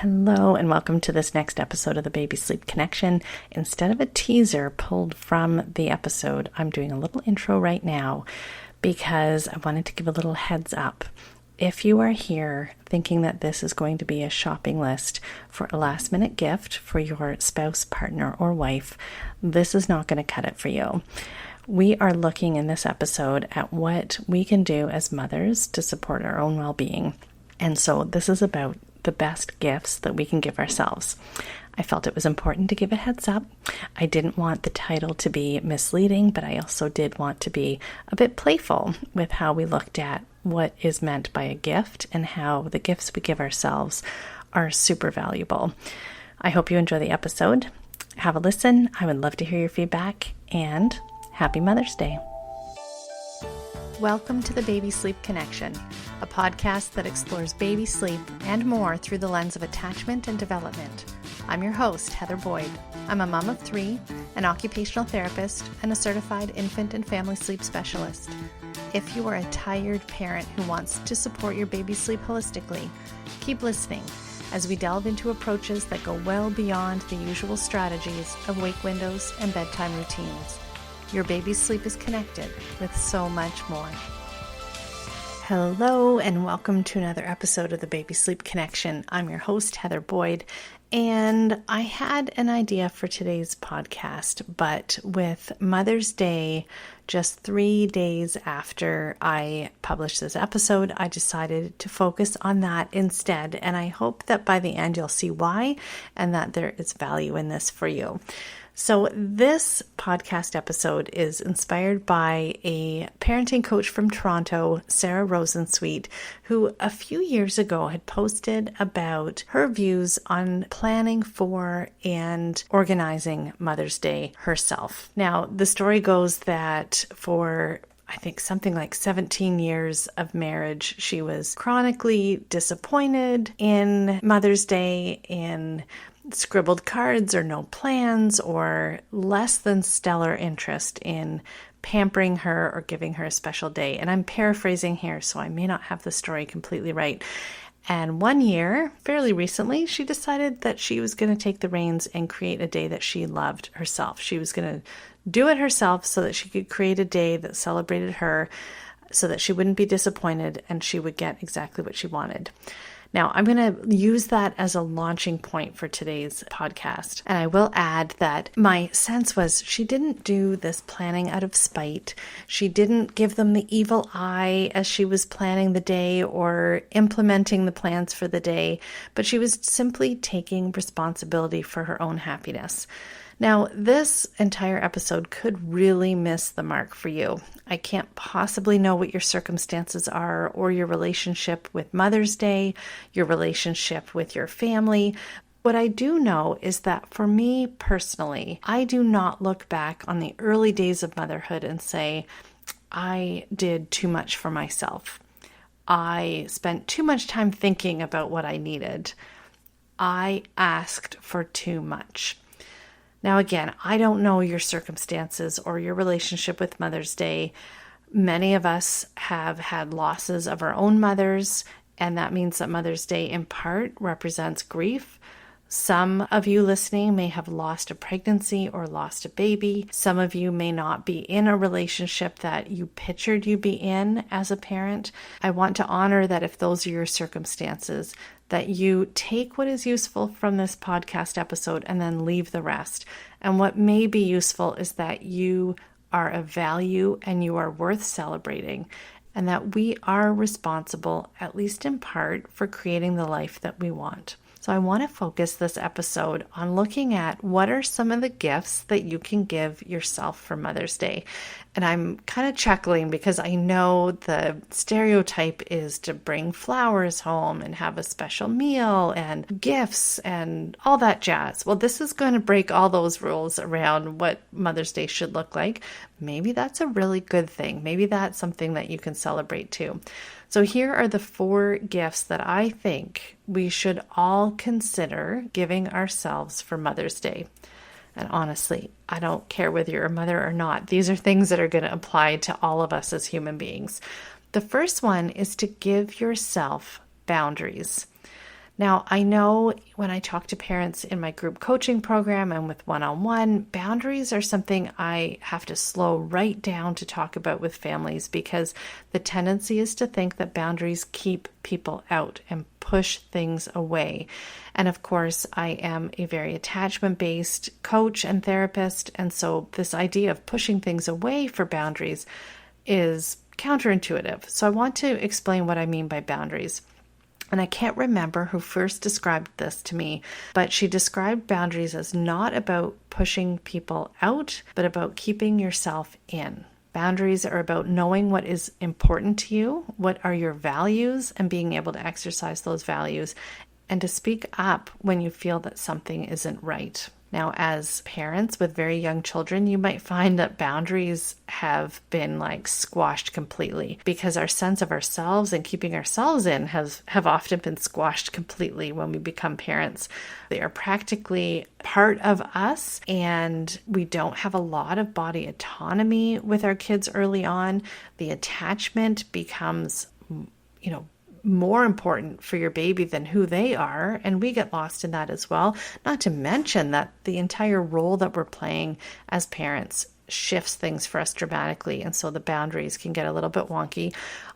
Hello and welcome to this next episode of the Baby Sleep Connection. Instead of a teaser pulled from the episode, I'm doing a little intro right now because I wanted to give a little heads up. If you are here thinking that this is going to be a shopping list for a last minute gift for your spouse, partner, or wife, this is not going to cut it for you. We are looking in this episode at what we can do as mothers to support our own well-being. And so this is about the best gifts that we can give ourselves. I felt it was important to give a heads up. I didn't want the title to be misleading, but I also did want to be a bit playful with how we looked at what is meant by a gift and how the gifts we give ourselves are super valuable. I hope you enjoy the episode. Have a listen. I would love to hear your feedback, and happy Mother's Day. Welcome to the Baby Sleep Connection, a podcast that explores baby sleep and more through the lens of attachment and development. I'm your host, Heather Boyd. I'm a mom of 3, an occupational therapist, and a certified infant and family sleep specialist. If you are a tired parent who wants to support your baby sleep holistically, keep listening as we delve into approaches that go well beyond the usual strategies of wake windows and bedtime routines. Your baby's sleep is connected with so much more. Hello and welcome to another episode of the Baby Sleep Connection. I'm your host, Heather Boyd, and I had an idea for today's podcast, but with Mother's Day just 3 days after I published this episode, I decided to focus on that instead, and I hope that by the end you'll see why and that there is value in this for you. So this podcast episode is inspired by a parenting coach from Toronto, Sarah Rosensweet, who a few years ago had posted about her views on planning for and organizing Mother's Day herself. Now, the story goes that for I think something like 17 years of marriage, she was chronically disappointed in Mother's Day, in scribbled cards or no plans or less than stellar interest in pampering her or giving her a special day. And I'm paraphrasing here, so I may not have the story completely right. And one year, fairly recently, she decided that she was going to take the reins and create a day that she loved herself. She was going to do it herself so that she could create a day that celebrated her, so that she wouldn't be disappointed and she would get exactly what she wanted. Now, I'm going to use that as a launching point for today's podcast. And I will add that my sense was she didn't do this planning out of spite. She didn't give them the evil eye as she was planning the day or implementing the plans for the day, but she was simply taking responsibility for her own happiness. Now, this entire episode could really miss the mark for you. I can't possibly know what your circumstances are or your relationship with Mother's Day, your relationship with your family. What I do know is that for me personally, I do not look back on the early days of motherhood and say, I did too much for myself. I spent too much time thinking about what I needed. I asked for too much. Now, again, I don't know your circumstances or your relationship with Mother's Day. Many of us have had losses of our own mothers, and that means that Mother's Day in part represents grief. Some of you listening may have lost a pregnancy or lost a baby. Some of you may not be in a relationship that you pictured you be in as a parent. I want to honor that if those are your circumstances, that you take what is useful from this podcast episode and then leave the rest. And what may be useful is that you are of value and you are worth celebrating, and that we are responsible, at least in part, for creating the life that we want. So I want to focus this episode on looking at what are some of the gifts that you can give yourself for Mother's Day. And I'm kind of chuckling because I know the stereotype is to bring flowers home and have a special meal and gifts and all that jazz. Well, this is going to break all those rules around what Mother's Day should look like. Maybe that's a really good thing. Maybe that's something that you can celebrate too. So here are the 4 gifts that I think we should all consider giving ourselves for Mother's Day. And honestly, I don't care whether you're a mother or not. These are things that are going to apply to all of us as human beings. The first one is to give yourself boundaries. Now, I know when I talk to parents in my group coaching program and with one-on-one, boundaries are something I have to slow right down to talk about with families, because the tendency is to think that boundaries keep people out and push things away. And of course, I am a very attachment-based coach and therapist, and so this idea of pushing things away for boundaries is counterintuitive. So I want to explain what I mean by boundaries. And I can't remember who first described this to me, but she described boundaries as not about pushing people out, but about keeping yourself in. Boundaries are about knowing what is important to you, what are your values, and being able to exercise those values, and to speak up when you feel that something isn't right. Now, as parents with very young children, you might find that boundaries have been squashed completely, because our sense of ourselves and keeping ourselves in have often been squashed completely when we become parents. They are practically part of us, and we don't have a lot of body autonomy with our kids early on. The attachment becomes, more important for your baby than who they are, and we get lost in that as well. Not to mention that the entire role that we're playing as parents shifts things for us dramatically, and so the boundaries can get a little bit wonky.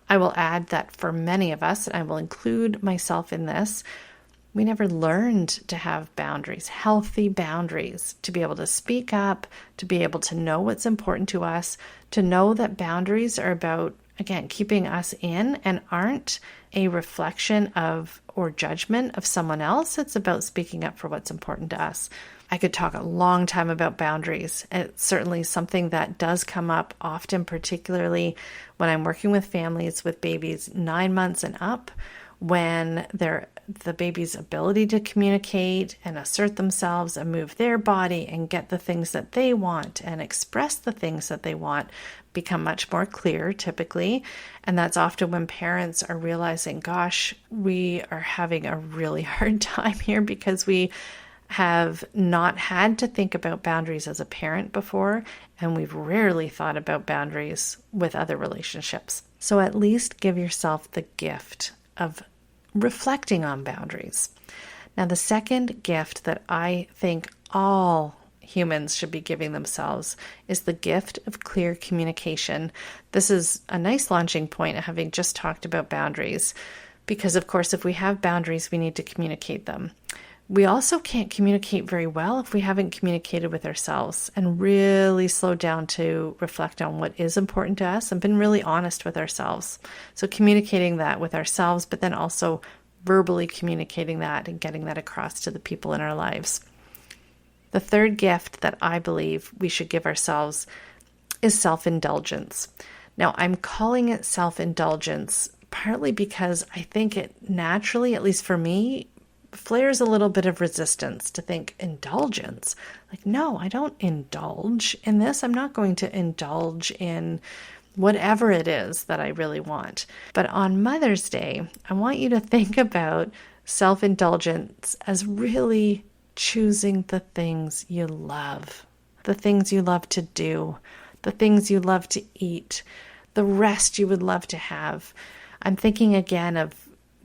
I will add that for many of us, and I will include myself in this, we never learned to have boundaries, healthy boundaries, to be able to speak up, to be able to know what's important to us, to know that boundaries are about, again, keeping us in and aren't a reflection of or judgment of someone else. It's about speaking up for what's important to us. I could talk a long time about boundaries. It's certainly something that does come up often, particularly when I'm working with families with babies 9 months and up, when the baby's ability to communicate and assert themselves and move their body and get the things that they want and express the things that they want become much more clear typically. And that's often when parents are realizing, gosh, we are having a really hard time here because we have not had to think about boundaries as a parent before, and we've rarely thought about boundaries with other relationships. So at least give yourself the gift of reflecting on boundaries. Now, the second gift that I think all humans should be giving themselves is the gift of clear communication. This is a nice launching point, having just talked about boundaries, because of course, if we have boundaries, we need to communicate them. We also can't communicate very well if we haven't communicated with ourselves and really slowed down to reflect on what is important to us and been really honest with ourselves. So communicating that with ourselves, but then also verbally communicating that and getting that across to the people in our lives. The third gift that I believe we should give ourselves is self-indulgence. Now, I'm calling it self-indulgence partly because I think it naturally, at least for me, flares a little bit of resistance to think indulgence. No, I don't indulge in this. I'm not going to indulge in whatever it is that I really want. But on Mother's Day, I want you to think about self-indulgence as really choosing the things you love to do, the things you love to eat, the rest you would love to have. I'm thinking again of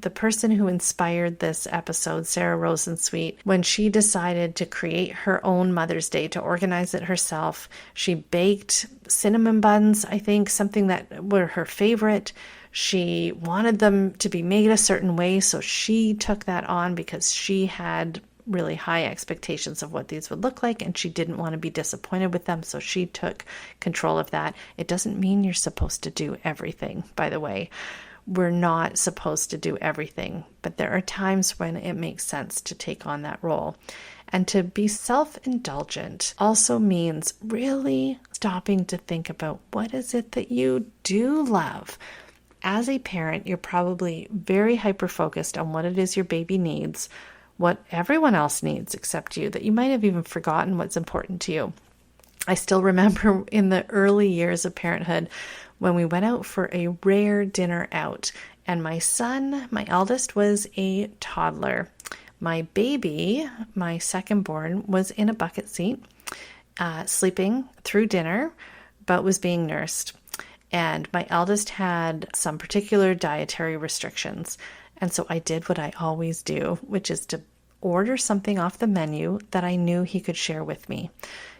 the person who inspired this episode, Sarah Rosensweet, when she decided to create her own Mother's Day, to organize it herself. She baked cinnamon buns, I think, something that were her favorite. She wanted them to be made a certain way, so she took that on because she had really high expectations of what these would look like, and she didn't want to be disappointed with them, so she took control of that. It doesn't mean you're supposed to do everything, by the way. We're not supposed to do everything, but there are times when it makes sense to take on that role. And to be self-indulgent also means really stopping to think about what is it that you do love. As a parent, you're probably very hyper-focused on what it is your baby needs, what everyone else needs except you, that you might have even forgotten what's important to you. I still remember in the early years of parenthood when we went out for a rare dinner out, and my son, my eldest, was a toddler. My baby, my second born, was in a bucket seat, sleeping through dinner, but was being nursed. And my eldest had some particular dietary restrictions. And so I did what I always do, which is to order something off the menu that I knew he could share with me.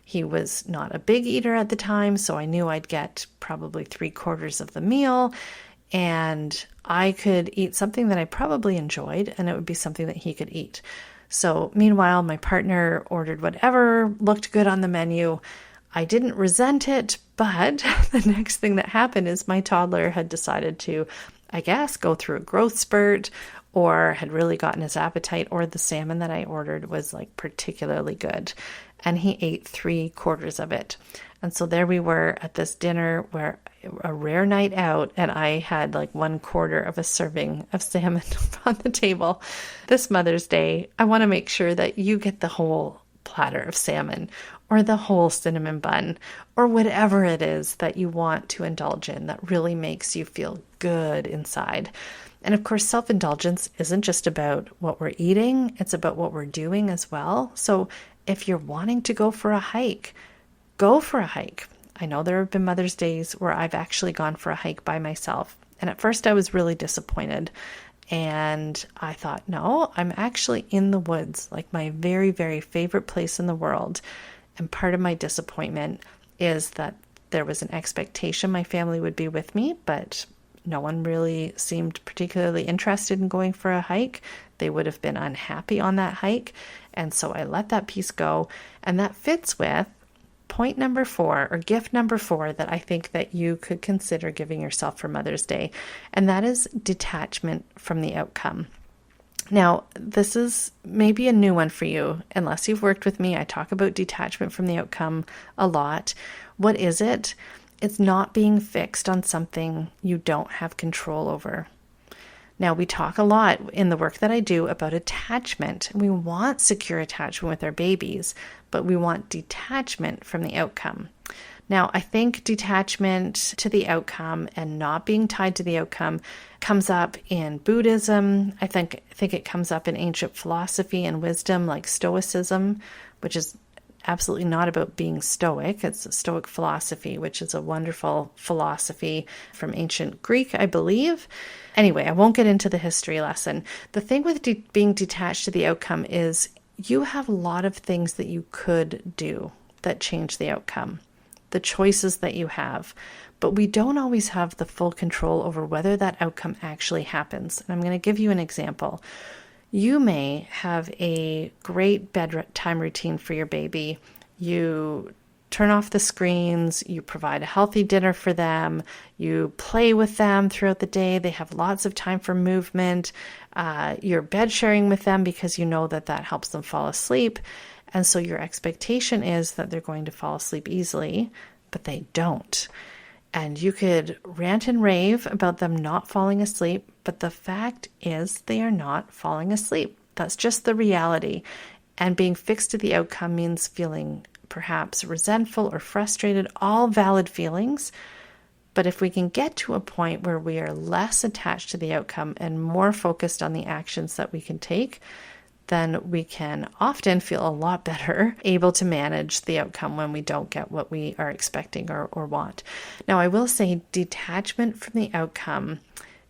He was not a big eater at the time, so I knew I'd get probably 3/4 of the meal, and I could eat something that I probably enjoyed, and it would be something that he could eat. So meanwhile, my partner ordered whatever looked good on the menu. I didn't resent it, but the next thing that happened is my toddler had decided to, I guess, go through a growth spurt, or had really gotten his appetite, or the salmon that I ordered was like particularly good. And he ate 3/4 of it. And so there we were at this dinner, where a rare night out, and I had like 1/4 of a serving of salmon on the table. This Mother's Day, I want to make sure that you get the whole platter of salmon, or the whole cinnamon bun, or whatever it is that you want to indulge in that really makes you feel good inside. And of course, self-indulgence isn't just about what we're eating, it's about what we're doing as well. So if you're wanting to go for a hike, go for a hike. I know there have been Mother's Days where I've actually gone for a hike by myself. And at first I was really disappointed. And I thought, no, I'm actually in the woods, like my very, very favorite place in the world. And part of my disappointment is that there was an expectation my family would be with me, but no one really seemed particularly interested in going for a hike. They would have been unhappy on that hike. And so I let that piece go. And that fits with point number 4, or gift number 4, that I think that you could consider giving yourself for Mother's Day. And that is detachment from the outcome. Now, this is maybe a new one for you. Unless you've worked with me, I talk about detachment from the outcome a lot. What is it? It's not being fixed on something you don't have control over. Now, we talk a lot in the work that I do about attachment. We want secure attachment with our babies, but we want detachment from the outcome. Now, I think detachment to the outcome and not being tied to the outcome comes up in Buddhism. I think it comes up in ancient philosophy and wisdom like Stoicism, which is absolutely not about being stoic. It's a Stoic philosophy, which is a wonderful philosophy from ancient Greek, I believe. Anyway, I won't get into the history lesson. The thing with being detached to the outcome is you have a lot of things that you could do that change the outcome, the choices that you have, but we don't always have the full control over whether that outcome actually happens. And I'm going to give you an example. You may have a great bedtime routine for your baby. You turn off the screens, you provide a healthy dinner for them, you play with them throughout the day, they have lots of time for movement, you're bed sharing with them because you know that that helps them fall asleep. And so your expectation is that they're going to fall asleep easily, but they don't. And you could rant and rave about them not falling asleep, but the fact is they are not falling asleep. That's just the reality. And being fixed to the outcome means feeling perhaps resentful or frustrated, all valid feelings. But if we can get to a point where we are less attached to the outcome and more focused on the actions that we can take, then we can often feel a lot better able to manage the outcome when we don't get what we are expecting or want. Now, I will say detachment from the outcome,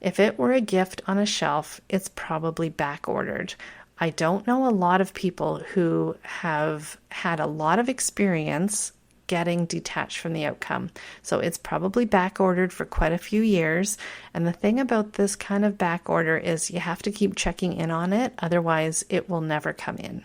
if it were a gift on a shelf, it's probably back ordered. I don't know a lot of people who have had a lot of experience getting detached from the outcome. So it's probably back ordered for quite a few years. And the thing about this kind of back order is you have to keep checking in on it. Otherwise, it will never come in.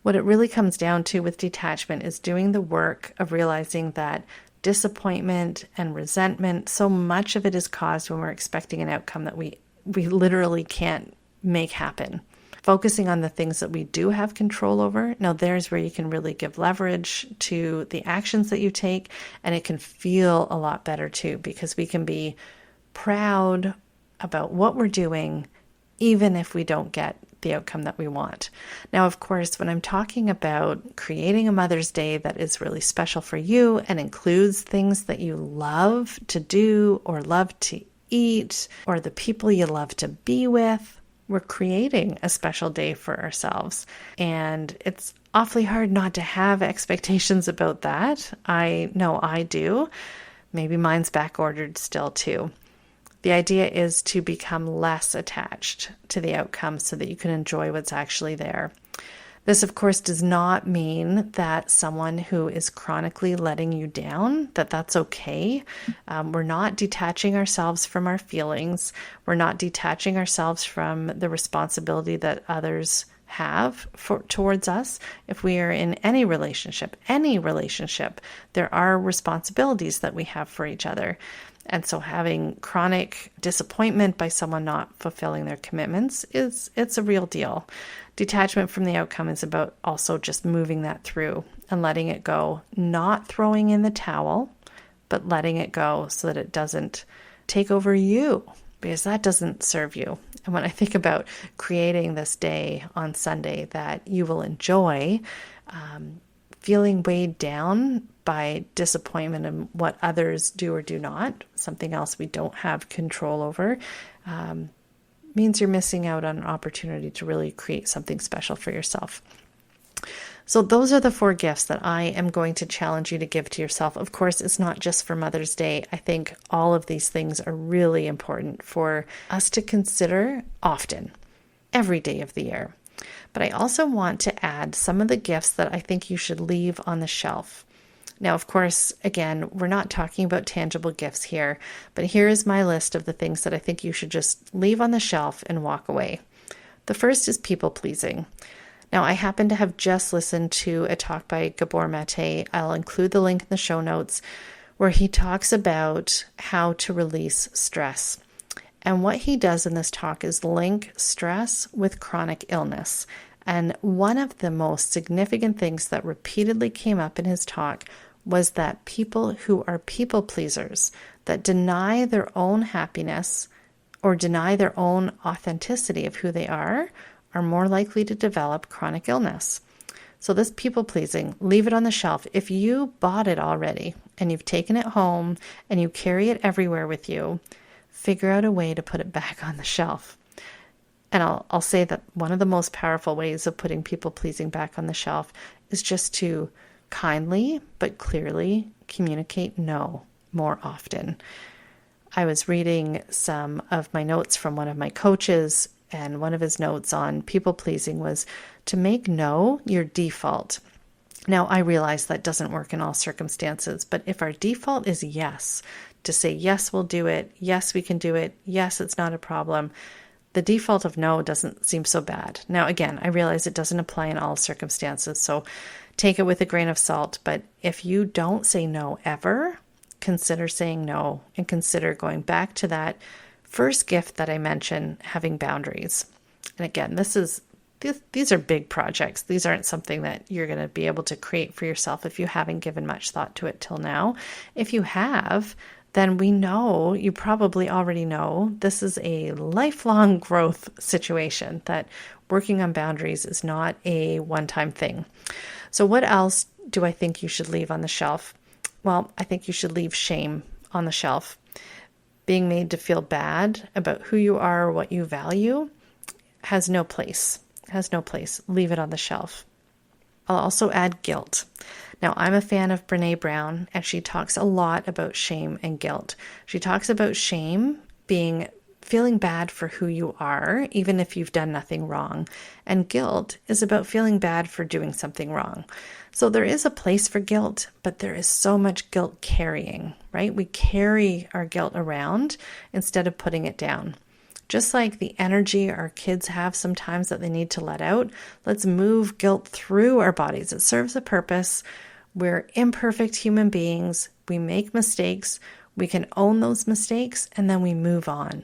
What it really comes down to with detachment is doing the work of realizing that disappointment and resentment, so much of it is caused when we're expecting an outcome that we literally can't make happen. Focusing on the things that we do have control over. Now, there's where you can really give leverage to the actions that you take, and it can feel a lot better too, because we can be proud about what we're doing, even if we don't get the outcome that we want. Now, of course, when I'm talking about creating a Mother's Day that is really special for you and includes things that you love to do or love to eat, or the people you love to be with, we're creating a special day for ourselves. And it's awfully hard not to have expectations about that. I know I do. Maybe mine's back ordered still too. The idea is to become less attached to the outcome so that you can enjoy what's actually there. This, of course, does not mean that someone who is chronically letting you down, that's okay. We're not detaching ourselves from our feelings. We're not detaching ourselves from the responsibility that others have towards us. If we are in any relationship, there are responsibilities that we have for each other. And so having chronic disappointment by someone not fulfilling their commitments it's a real deal. Detachment from the outcome is about also just moving that through and letting it go, not throwing in the towel, but letting it go so that it doesn't take over you, because that doesn't serve you. And when I think about creating this day on Sunday that you will enjoy, feeling weighed down by disappointment in what others do or do not, something else we don't have control over, means you're missing out on an opportunity to really create something special for yourself. So those are the 4 gifts that I am going to challenge you to give to yourself. Of course, it's not just for Mother's Day. I think all of these things are really important for us to consider often, every day of the year. But I also want to add some of the gifts that I think you should leave on the shelf. Now, of course, again, we're not talking about tangible gifts here, but here is my list of the things that I think you should just leave on the shelf and walk away. The first is people pleasing. Now, I happen to have just listened to a talk by Gabor Mate. I'll include the link in the show notes, where he talks about how to release stress. And what he does in this talk is link stress with chronic illness. And one of the most significant things that repeatedly came up in his talk was that people who are people pleasers, that deny their own happiness or deny their own authenticity of who they are more likely to develop chronic illness. So this people pleasing, leave it on the shelf. If you bought it already and you've taken it home and you carry it everywhere with you, figure out a way to put it back on the shelf. And I'll say that one of the most powerful ways of putting people pleasing back on the shelf is just to kindly but clearly communicate no more often. I was reading some of my notes from one of my coaches, and one of his notes on people pleasing was to make no your default. Now, I realize that doesn't work in all circumstances, but if our default is yes, to say yes, we'll do it, yes, we can do it, yes, it's not a problem, the default of no doesn't seem so bad. Now, again, I realize it doesn't apply in all circumstances, so take it with a grain of salt. But if you don't say no ever, consider saying no and consider going back to that first gift that I mentioned, having boundaries. And again, these are big projects. These aren't something that you're going to be able to create for yourself if you haven't given much thought to it till now. If you have, then we know, you probably already know, this is a lifelong growth situation, that working on boundaries is not a one-time thing. So what else do I think you should leave on the shelf? Well, I think you should leave shame on the shelf. Being made to feel bad about who you are or what you value has no place. Leave it on the shelf. I'll also add guilt. Now, I'm a fan of Brene Brown, and she talks a lot about shame and guilt. She talks about shame being feeling bad for who you are, even if you've done nothing wrong. And guilt is about feeling bad for doing something wrong. So there is a place for guilt, but there is so much guilt carrying, right? We carry our guilt around instead of putting it down. Just like the energy our kids have sometimes that they need to let out, let's move guilt through our bodies. It serves a purpose. We're imperfect human beings. We make mistakes. We can own those mistakes, and then we move on.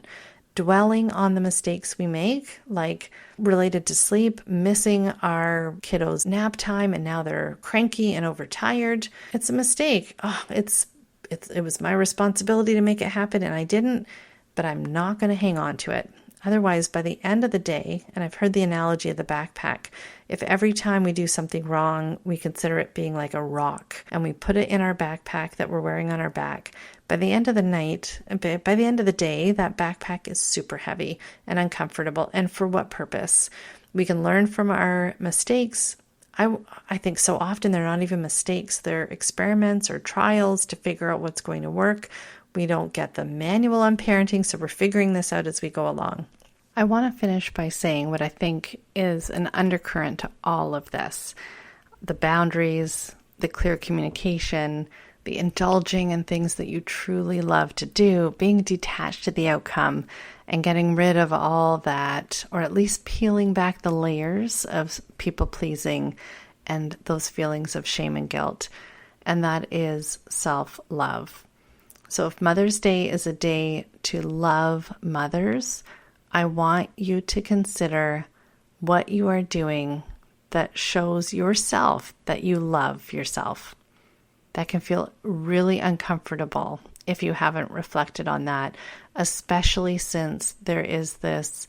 Dwelling on the mistakes we make, like related to sleep, missing our kiddos' nap time, and now they're cranky and overtired. It's a mistake. It was my responsibility to make it happen, and I didn't, but I'm not going to hang on to it. Otherwise, by the end of the day, and I've heard the analogy of the backpack, if every time we do something wrong, we consider it being like a rock, and we put it in our backpack that we're wearing on our back, by the end of the day, that backpack is super heavy and uncomfortable. And for what purpose? We can learn from our mistakes. I think so often they're not even mistakes. They're experiments or trials to figure out what's going to work. We don't get the manual on parenting, so we're figuring this out as we go along. I want to finish by saying what I think is an undercurrent to all of this. The boundaries, the clear communication, the indulging in things that you truly love to do, being detached to the outcome, and getting rid of all that, or at least peeling back the layers of people-pleasing and those feelings of shame and guilt. And that is self-love. So if Mother's Day is a day to love mothers, I want you to consider what you are doing that shows yourself that you love yourself. That can feel really uncomfortable if you haven't reflected on that, especially since there is this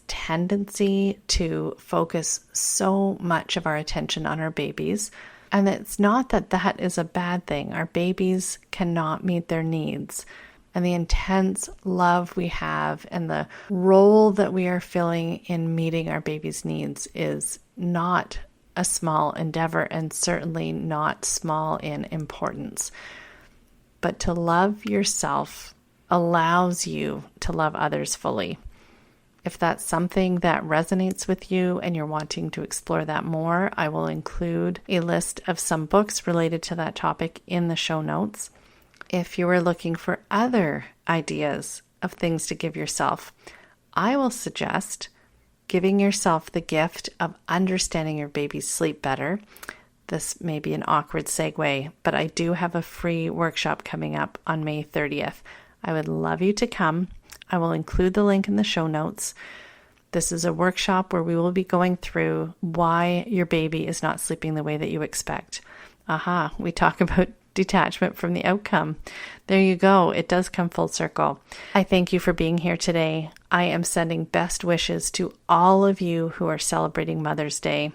tendency to focus so much of our attention on our babies. And it's not that that is a bad thing. Our babies cannot meet their needs. And the intense love we have and the role that we are filling in meeting our baby's needs is not a small endeavor, and certainly not small in importance. But to love yourself allows you to love others fully. If that's something that resonates with you and you're wanting to explore that more, I will include a list of some books related to that topic in the show notes. If you are looking for other ideas of things to give yourself, I will suggest giving yourself the gift of understanding your baby's sleep better. This may be an awkward segue, but I do have a free workshop coming up on May 30th. I would love you to come. I will include the link in the show notes. This is a workshop where we will be going through why your baby is not sleeping the way that you expect. We talk about detachment from the outcome. There you go. It does come full circle. I thank you for being here today. I am sending best wishes to all of you who are celebrating Mother's Day.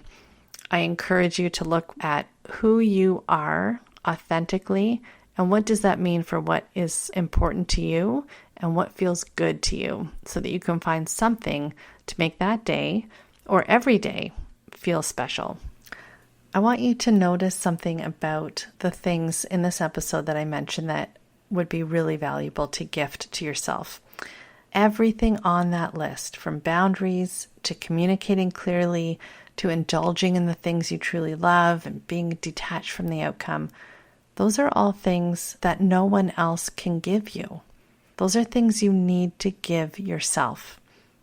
I encourage you to look at who you are authentically and what does that mean for what is important to you and what feels good to you, so that you can find something to make that day or every day feel special. I want you to notice something about the things in this episode that I mentioned that would be really valuable to gift to yourself. Everything on that list, from boundaries to communicating clearly to indulging in the things you truly love and being detached from the outcome, those are all things that no one else can give you. Those are things you need to give yourself.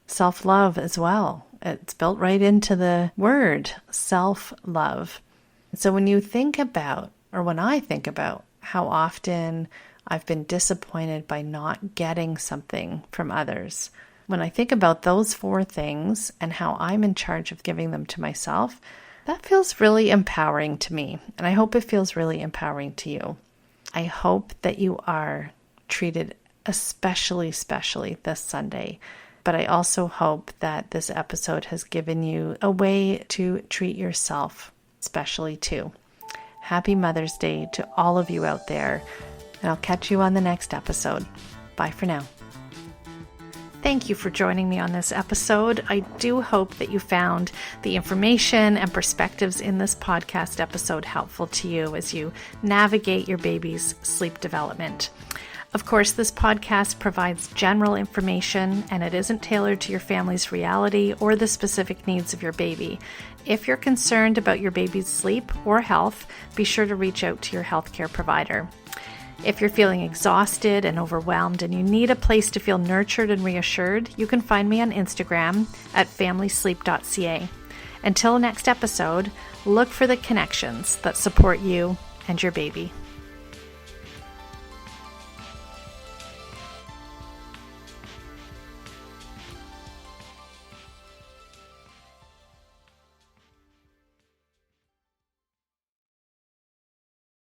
Self-love as well. It's built right into the word, self-love. So when you think about, or when I think about how often I've been disappointed by not getting something from others, when I think about those 4 things and how I'm in charge of giving them to myself, that feels really empowering to me. And I hope it feels really empowering to you. I hope that you are treated especially this Sunday. But I also hope that this episode has given you a way to treat yourself specially too. Happy Mother's Day to all of you out there, and I'll catch you on the next episode. Bye for now. Thank you for joining me on this episode. I do hope that you found the information and perspectives in this podcast episode helpful to you as you navigate your baby's sleep development. Of course, this podcast provides general information and it isn't tailored to your family's reality or the specific needs of your baby. If you're concerned about your baby's sleep or health, be sure to reach out to your healthcare provider. If you're feeling exhausted and overwhelmed and you need a place to feel nurtured and reassured, you can find me on Instagram at familysleep.ca. Until next episode, look for the connections that support you and your baby.